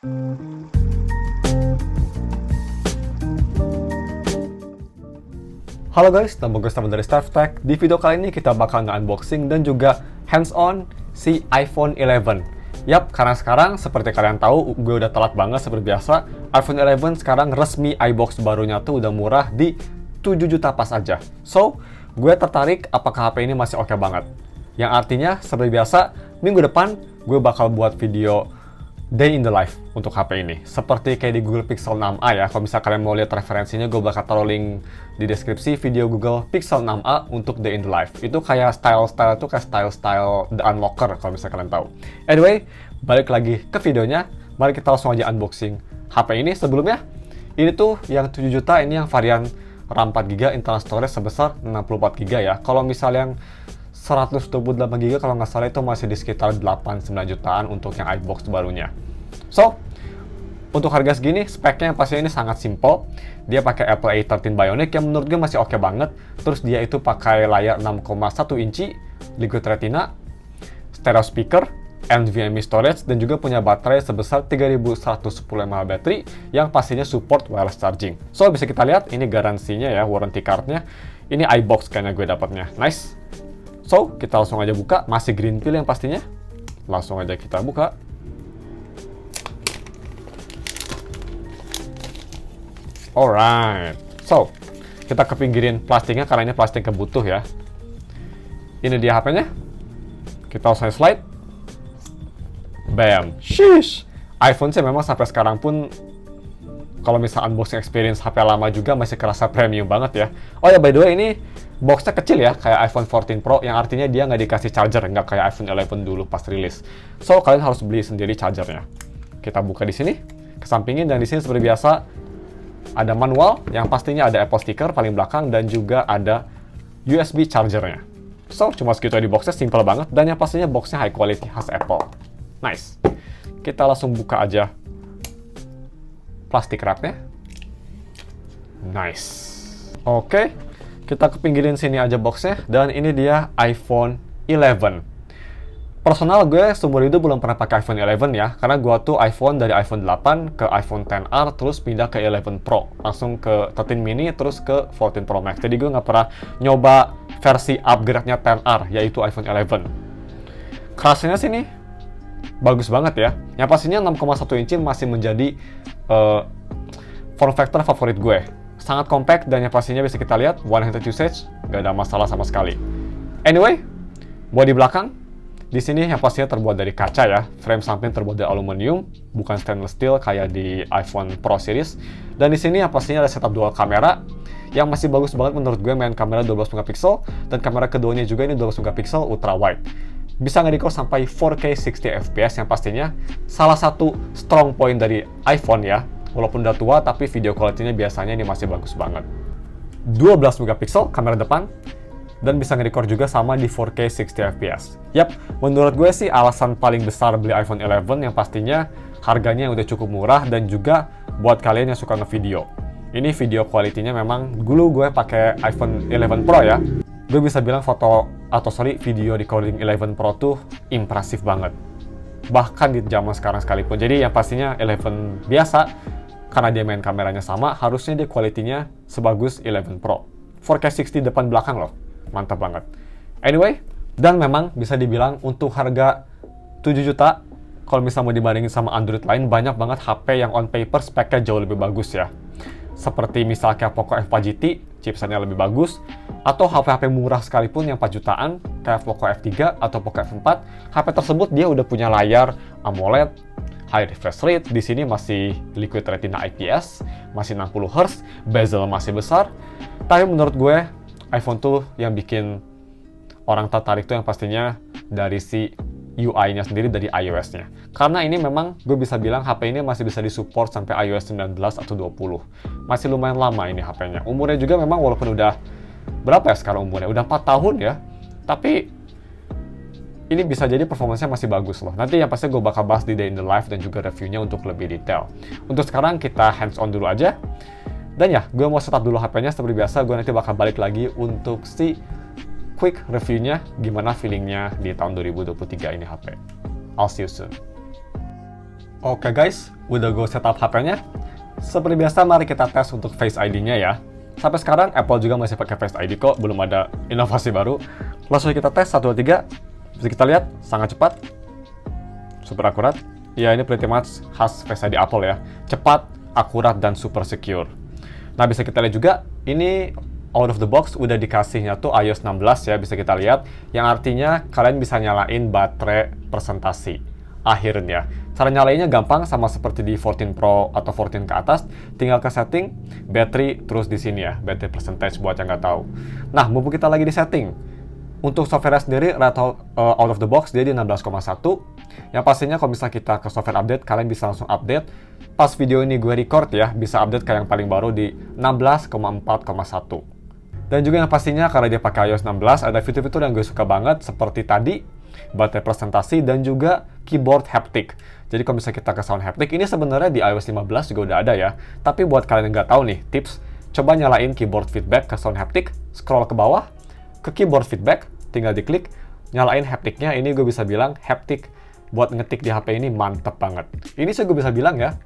Halo guys, nama gue Steven dari StephTech. Di video kali ini kita bakal nge-unboxing dan juga hands-on si iPhone 11. Yap, karena sekarang seperti kalian tahu, gue udah telat banget seperti biasa. iPhone 11 sekarang resmi iBox barunya tuh udah murah di 7 juta pas aja. So, gue tertarik apakah HP ini masih oke banget. Yang artinya, seperti biasa, minggu depan gue bakal buat video day in the life untuk HP ini. Seperti kayak di Google Pixel 6a ya. Kalau misalnya kalian mau lihat referensinya, gue bakal taruh link di deskripsi video Google Pixel 6a untuk day in the life. Itu kayak style-style itu kayak style-style The Unlocker kalau misalnya kalian tahu. Anyway, balik lagi ke videonya. Mari kita langsung aja unboxing HP ini. Sebelumnya, ini tuh yang 7 juta, ini yang varian RAM 4GB, internal storage sebesar 64GB ya. Kalau misalnya yang 128GB kalau nggak salah itu masih di sekitar 8-9 jutaan untuk yang iBox barunya. So, untuk harga segini, speknya yang pasti ini sangat simple. Dia pakai Apple A13 Bionic yang menurut gue masih oke banget. Terus dia itu pakai layar 6,1 inci, Liquid Retina, stereo speaker, NVMe storage, dan juga punya baterai sebesar 3110 mAh baterai yang pastinya support wireless charging. So, bisa kita lihat, ini garansinya ya, warranty cardnya. Ini iBox kayaknya gue dapatnya. Nice. So, kita langsung aja buka. Masih green peel yang pastinya. Langsung aja kita buka. Alright. So, kita kepinggirin plastiknya karena ini plastik kebutuh ya. Ini dia HP-nya. Kita langsung slide. Bam. Sheesh. iPhone sih memang sampai sekarang pun kalau misal unboxing experience HP lama juga masih kerasa premium banget ya. Oh ya, by the way, ini boxnya kecil ya, kayak iPhone 14 Pro, yang artinya dia nggak dikasih charger, nggak kayak iPhone 11 dulu pas rilis. So, kalian harus beli sendiri chargernya. Kita buka di sini, kesampingin, dan di sini seperti biasa ada manual, yang pastinya ada Apple sticker paling belakang, dan juga ada USB chargernya. So, cuma segitu di boxnya, simple banget, dan yang pastinya boxnya high quality, khas Apple. Nice. Kita langsung buka aja plastik wrapnya. Nice. Oke, kita kepinggirin sini aja boxnya, dan ini dia iPhone 11. Personal gue seumur hidup belum pernah pakai iPhone 11 ya, karena gue tuh iPhone dari iPhone 8 ke iPhone XR, terus pindah ke 11 Pro, langsung ke 13 mini, terus ke 14 Pro Max. Jadi gue nggak pernah nyoba versi upgrade-nya XR, yaitu iPhone 11. Kerasnya sini bagus banget ya. Yang pastinya 6,1 inci masih menjadi form factor favorit gue. Sangat compact, dan yang pastinya bisa kita lihat one-handed usage, nggak ada masalah sama sekali. Anyway, bodi belakang di sini yang pastinya terbuat dari kaca ya. Frame samping terbuat dari aluminium, bukan stainless steel kayak di iPhone Pro series. Dan di sini yang pastinya ada setup dual kamera yang masih bagus banget menurut gue, main kamera 12 megapiksel, dan kamera keduanya juga ini 12 megapiksel ultra wide. Bisa nge-record sampai 4K 60 fps yang pastinya salah satu strong point dari iPhone ya. Walaupun udah tua, tapi video quality-nya biasanya ini masih bagus banget. 12 megapiksel kamera depan, dan bisa nge-record juga sama di 4K 60 fps. Yap, menurut gue sih alasan paling besar beli iPhone 11 yang pastinya harganya yang udah cukup murah, dan juga buat kalian yang suka nge-video. Ini video quality-nya memang, dulu gue pakai iPhone 11 Pro ya. Gue bisa bilang video recording 11 Pro tuh impresif banget. Bahkan di zaman sekarang sekalipun. Jadi yang pastinya 11 biasa, karena dia main kameranya sama, harusnya dia quality-nya sebagus 11 Pro. 4K 60 depan belakang loh. Mantap banget. Anyway, dan memang bisa dibilang untuk harga 7 juta, kalau misalnya mau dibandingin sama Android lain, banyak banget HP yang on paper speknya jauh lebih bagus ya. Seperti misalnya Poco F4 GT, chipsetnya lebih bagus, atau HP-HP murah sekalipun yang 4 jutaan, kayak Poco F3 atau Poco F4, HP tersebut dia udah punya layar AMOLED, high refresh rate, di sini masih Liquid Retina IPS, masih 60 Hz, bezel masih besar. Tapi menurut gue, iPhone tuh yang bikin orang tertarik tuh yang pastinya dari si UI-nya sendiri, dari iOS-nya. Karena ini memang gue bisa bilang HP ini masih bisa disupport sampai iOS 19 atau 20. Masih lumayan lama ini HP-nya. Umurnya juga memang walaupun udah berapa ya sekarang umurnya? Udah 4 tahun ya. Tapi ini bisa jadi performanya masih bagus loh. Nanti yang pasti gue bakal bahas di Day in the Life dan juga reviewnya untuk lebih detail. Untuk sekarang kita hands on dulu aja. Dan ya, gue mau setup dulu HP-nya seperti biasa. Gue nanti bakal balik lagi untuk si quick reviewnya, gimana feelingnya di tahun 2023 ini HP. I'll see you soon. Oke guys, udah gue setup HP-nya. Seperti biasa, mari kita tes untuk Face ID-nya ya. Sampai sekarang Apple juga masih pakai Face ID kok, belum ada inovasi baru. Langsung kita tes 1, 2, 3. Bisa kita lihat, sangat cepat. Super akurat. Ya, ini pretty much khas Face ID Apple ya. Cepat, akurat, dan super secure. Nah, bisa kita lihat juga, ini out of the box udah dikasihnya tuh iOS 16 ya, bisa kita lihat. Yang artinya kalian bisa nyalain baterai presentasi. Akhirnya, cara nyalainnya gampang, sama seperti di 14 Pro atau 14 ke atas. Tinggal ke setting, battery, terus di sini ya, battery percentage buat yang nggak tahu. Nah, mumpung kita lagi di setting, untuk software sendiri, out of the box, dia di 16,1. Yang pastinya kalau misalnya kita ke software update, kalian bisa langsung update. Pas video ini gue record ya, bisa update ke yang paling baru di 16,4,1. Dan juga yang pastinya, karena dia pakai iOS 16, ada fitur-fitur yang gue suka banget, seperti tadi, baterai presentasi, dan juga keyboard haptic. Jadi kalau misalnya kita ke sound haptic, ini sebenarnya di iOS 15 juga udah ada ya. Tapi buat kalian yang nggak tahu nih, tips, coba nyalain keyboard feedback ke sound haptic, scroll ke bawah, ke keyboard feedback, tinggal diklik, nyalain hapticnya. Ini gue bisa bilang, haptic buat ngetik di HP ini mantep banget. Ini sih gue bisa bilang ya,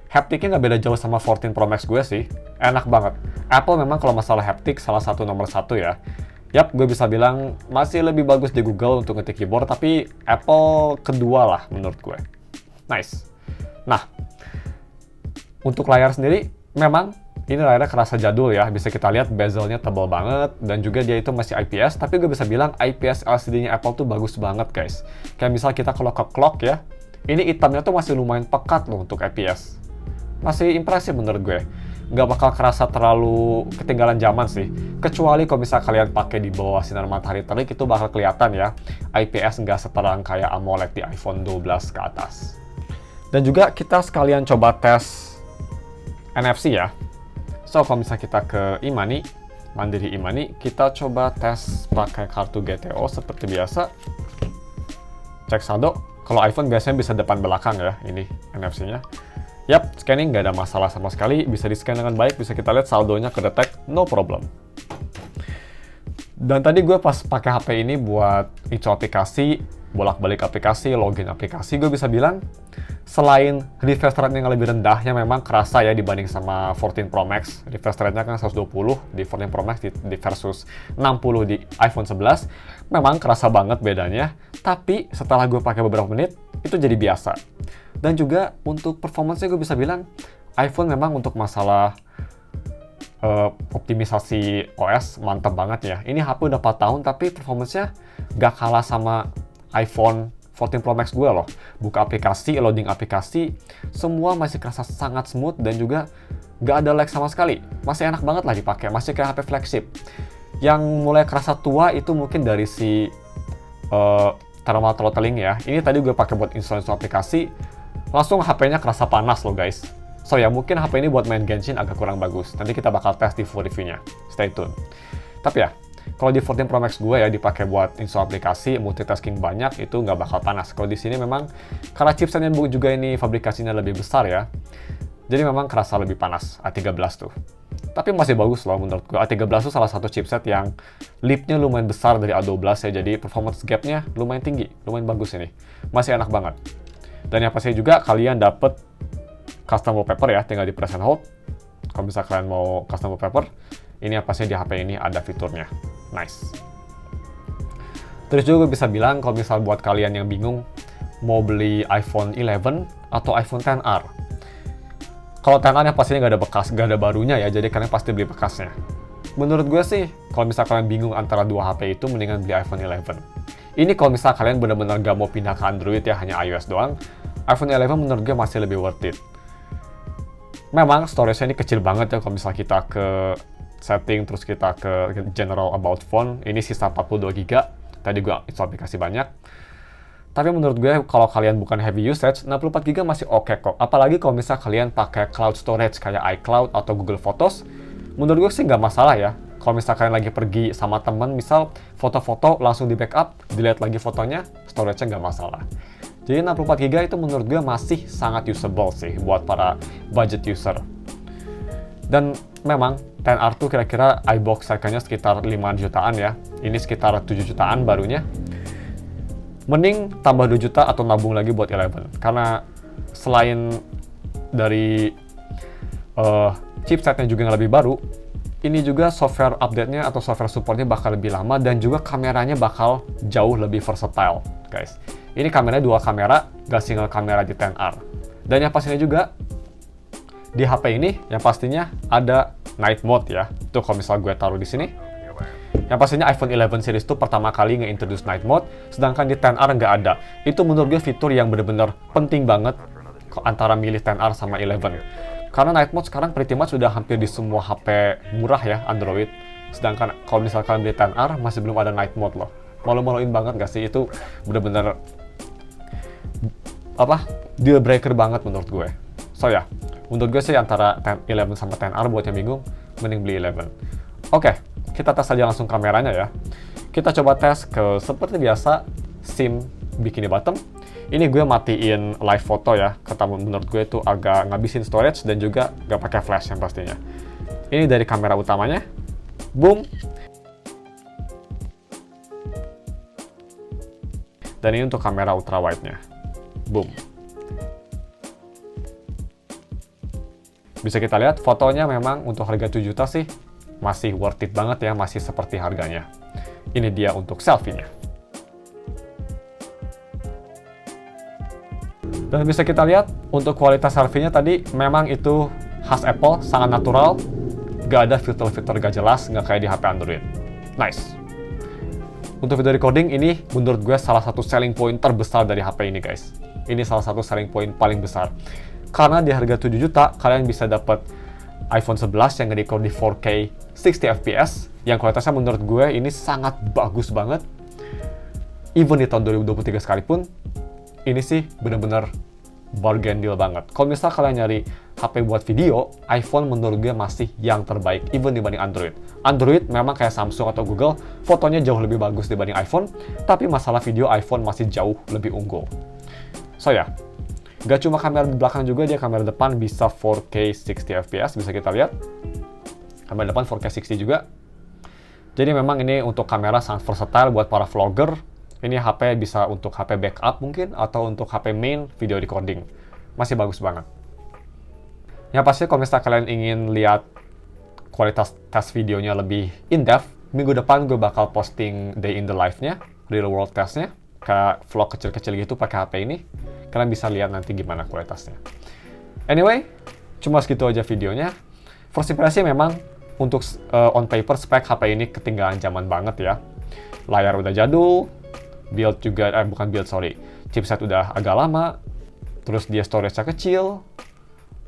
hapticnya nggak beda jauh sama 14 Pro Max gue sih, enak banget. Apple memang kalau masalah haptic salah satu nomor satu ya. Yap, gue bisa bilang masih lebih bagus di Google untuk ngetik keyboard, tapi Apple kedua lah menurut gue. Nice. Nah, untuk layar sendiri, memang ini layarnya kerasa jadul ya. Bisa kita lihat bezelnya tebal banget, dan juga dia itu masih IPS, tapi gue bisa bilang IPS LCD-nya Apple tuh bagus banget guys. Kayak misal kita kalau ke clock ya, ini hitamnya tuh masih lumayan pekat loh untuk IPS. Masih impresif menurut gue. Nggak bakal kerasa terlalu ketinggalan zaman sih. Kecuali kalau misalnya kalian pakai di bawah sinar matahari terik, itu bakal kelihatan ya. IPS nggak seterang kayak AMOLED di iPhone 12 ke atas. Dan juga kita sekalian coba tes NFC ya. So, kalau misalnya kita ke e-money, Mandiri e-money, kita coba tes pakai kartu GTO seperti biasa. Cek saldo. Kalau iPhone biasanya bisa depan belakang ya, ini NFC-nya. Yap, scanning nggak ada masalah sama sekali, bisa di-scan dengan baik, bisa kita lihat saldonya kedetek, no problem. Dan tadi gue pas pakai HP ini buat install aplikasi, bolak-balik aplikasi, login aplikasi, gue bisa bilang, selain refresh rate yang lebih rendahnya memang kerasa ya dibanding sama 14 Pro Max, refresh rate-nya kan 120 di 14 Pro Max di versus 60 di iPhone 11, memang kerasa banget bedanya, tapi setelah gue pakai beberapa menit, itu jadi biasa. Dan juga untuk performance-nya gue bisa bilang, iPhone memang untuk masalah optimisasi OS mantap banget ya. Ini HP udah 4 tahun tapi performance-nya gak kalah sama iPhone 14 Pro Max gue loh. Buka aplikasi, loading aplikasi, semua masih kerasa sangat smooth dan juga gak ada lag sama sekali. Masih enak banget lah dipakai, masih kayak HP flagship. Yang mulai kerasa tua itu mungkin dari si thermal throttling ya. Ini tadi gue pakai buat install aplikasi, langsung HP-nya kerasa panas loh guys. So ya, mungkin HP ini buat main Genshin agak kurang bagus. Nanti kita bakal tes di full review-nya. Stay tune. Tapi ya, kalau di 14 Pro Max gue ya dipakai buat install aplikasi, multitasking banyak, itu nggak bakal panas. Kalau di sini memang, karena chipsetnya juga ini fabrikasinya lebih besar ya, jadi memang kerasa lebih panas, A13 tuh. Tapi masih bagus loh menurut gue. A13 tuh salah satu chipset yang leap-nya lumayan besar dari A12 ya, jadi performance gap-nya lumayan tinggi, lumayan bagus ini. Masih enak banget. Dan yang pasti juga kalian dapet custom wallpaper ya, tinggal di press and hold. Kalau misalnya kalian mau custom wallpaper, ini apa sih di HP ini ada fiturnya. Nice. Terus juga bisa bilang kalau misal buat kalian yang bingung mau beli iPhone 11 atau iPhone XR. Kalau XR yang pastinya nggak ada bekas, nggak ada barunya ya, jadi kalian pasti beli bekasnya. Menurut gue sih, kalau misal kalian bingung antara dua HP itu, mendingan beli iPhone 11. Ini kalau misal kalian benar-benar nggak mau pindah ke Android ya, hanya iOS doang, iPhone 11 menurut gue masih lebih worth it. Memang storage-nya ini kecil banget ya kalau misal kita ke setting, terus kita ke general about phone, ini sisa 42 GB. Tadi gue install aplikasi banyak. Tapi menurut gue kalau kalian bukan heavy usage, 64 GB masih oke kok. Apalagi kalau misal kalian pakai cloud storage kayak iCloud atau Google Photos, menurut gue sih nggak masalah ya. Kalau misal kalian lagi pergi sama temen, misal foto-foto langsung di backup, dilihat lagi fotonya, storage-nya nggak masalah. Jadi 64 GB itu menurut gue masih sangat usable sih buat para budget user. Dan memang XR tuh kira-kira iBox harganya sekitar 5 jutaan ya. Ini sekitar 7 jutaan barunya. Mending tambah 2 juta atau nabung lagi buat 11. Karena selain dari chipsetnya juga yang lebih baru, ini juga software update-nya atau software support-nya bakal lebih lama, dan juga kameranya bakal jauh lebih versatile, guys. Ini kameranya dual kamera, gak single kamera di XR. Dan yang pastinya juga, di HP ini yang pastinya ada night mode ya. Tuh kalau misal gue taruh di sini, yang pastinya iPhone 11 series itu pertama kali nge-introduce night mode, sedangkan di XR nggak ada. Itu menurut gue fitur yang bener-bener penting banget antara milih XR sama 11. Karena night mode sekarang pretty much sudah hampir di semua HP murah ya, Android. Sedangkan kalau misalkan beli XR, masih belum ada night mode loh. Malu-maluin banget gak sih? Itu bener-bener deal breaker banget menurut gue. So ya, menurut gue sih antara 11 sama XR buat yang bingung, mending beli 11. Oke, kita tes aja langsung kameranya ya. Kita coba tes ke seperti biasa, SIM bikini bottom. Ini gue matiin live foto ya, kata menurut gue itu agak ngabisin storage dan juga gak pakai flash yang pastinya. Ini dari kamera utamanya, boom. Dan ini untuk kamera ultra wide-nya, boom. Bisa kita lihat fotonya memang untuk harga 7 juta sih masih worth it banget ya, masih seperti harganya. Ini dia untuk selfie-nya. Dan bisa kita lihat untuk kualitas selfie-nya tadi memang itu khas Apple, sangat natural, gak ada fitur-fitur gak jelas, gak kayak di HP Android. Nice. Untuk video recording ini menurut gue salah satu selling point terbesar dari HP ini guys. Ini salah satu selling point paling besar. Karena di harga 7 juta kalian bisa dapat iPhone 11 yang nge-record di 4K 60 fps yang kualitasnya menurut gue ini sangat bagus banget. Even di tahun 2023 sekalipun, ini sih bener-bener bargain deal banget. Kalau misal kalian nyari HP buat video, iPhone menurut gue masih yang terbaik, even dibanding Android. Android memang kayak Samsung atau Google, fotonya jauh lebih bagus dibanding iPhone, tapi masalah video iPhone masih jauh lebih unggul. So ya, gak cuma kamera di belakang juga, dia kamera depan bisa 4K 60 fps, bisa kita lihat. Kamera depan 4K 60 juga. Jadi memang ini untuk kamera sangat versatile buat para vlogger. Ini HP bisa untuk HP backup mungkin, atau untuk HP main video recording. Masih bagus banget. Yang pasti kalau misalnya kalian ingin lihat kualitas tes videonya lebih in-depth, minggu depan gue bakal posting day in the life-nya, real world test-nya, kayak vlog kecil-kecil gitu pakai HP ini. Kalian bisa lihat nanti gimana kualitasnya. Anyway, cuma segitu aja videonya. First impression memang untuk on paper spek HP ini ketinggalan zaman banget ya. Layar udah jadul, build juga, chipset udah agak lama, terus dia storage-nya kecil,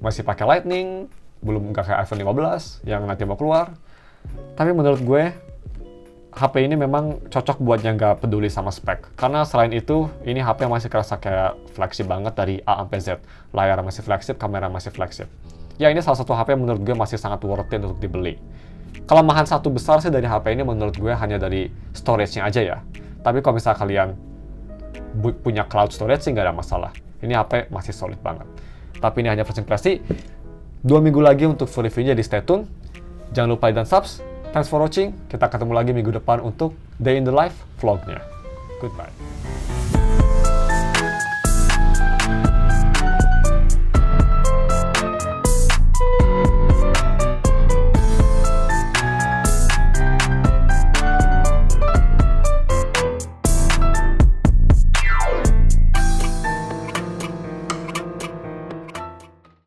masih pakai Lightning, belum nggak kayak iPhone 15 yang nanti mau keluar. Tapi menurut gue, HP ini memang cocok buat yang nggak peduli sama spek. Karena selain itu, ini HP masih kerasa kayak flagship banget dari A sampai Z. Layar masih flagship, kamera masih flagship. Ya ini salah satu HP yang menurut gue masih sangat worth it untuk dibeli. Kelemahan satu besar sih dari HP ini menurut gue hanya dari storage-nya aja ya. Tapi kalau misalnya kalian punya cloud storage sih nggak ada masalah. Ini HP masih solid banget. Tapi ini hanya first impression. 2 minggu lagi untuk full review-nya, di stay tune. Jangan lupa dan subs. Thanks for watching. Kita ketemu lagi minggu depan untuk Day in the Life vlog-nya. Goodbye.